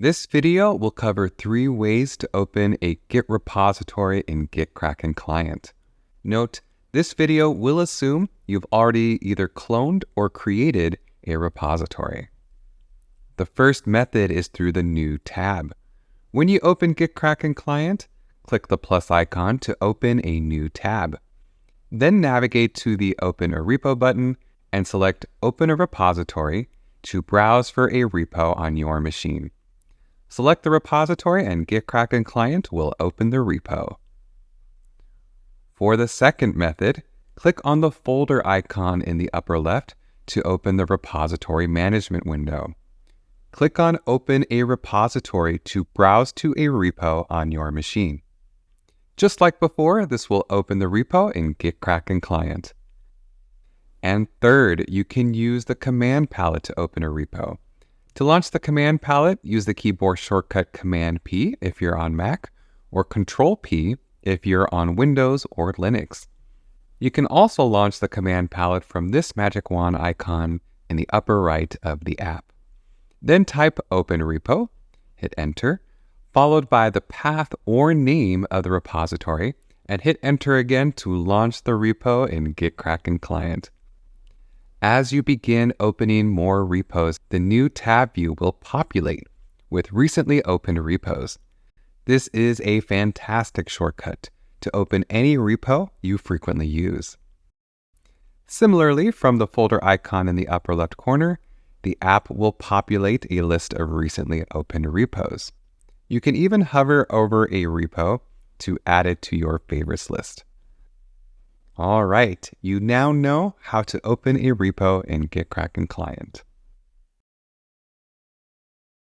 This video will cover 3 ways to open a Git repository in GitKraken Client. Note, this video will assume you've already either cloned or created a repository. The first method is through the New tab. When you open GitKraken Client, click the plus icon to open a new tab. Then navigate to the Open a Repo button and select Open a Repository to browse for a repo on your machine. Select the repository and GitKraken Client will open the repo. For the second method, click on the folder icon in the upper left to open the repository management window. Click on Open a Repository to browse to a repo on your machine. Just like before, this will open the repo in GitKraken Client. And third, you can use the command palette to open a repo. To launch the command palette, use the keyboard shortcut Command P if you're on Mac, or Control P if you're on Windows or Linux. You can also launch the command palette from this magic wand icon in the upper right of the app. Then type Open Repo, hit Enter, followed by the path or name of the repository, and hit Enter again to launch the repo in GitKraken Client. As you begin opening more repos, the new tab view will populate with recently opened repos. This is a fantastic shortcut to open any repo you frequently use. Similarly, from the folder icon in the upper left corner, the app will populate a list of recently opened repos. You can even hover over a repo to add it to your favorites list. All right, you now know how to open a repo in GitKraken Client.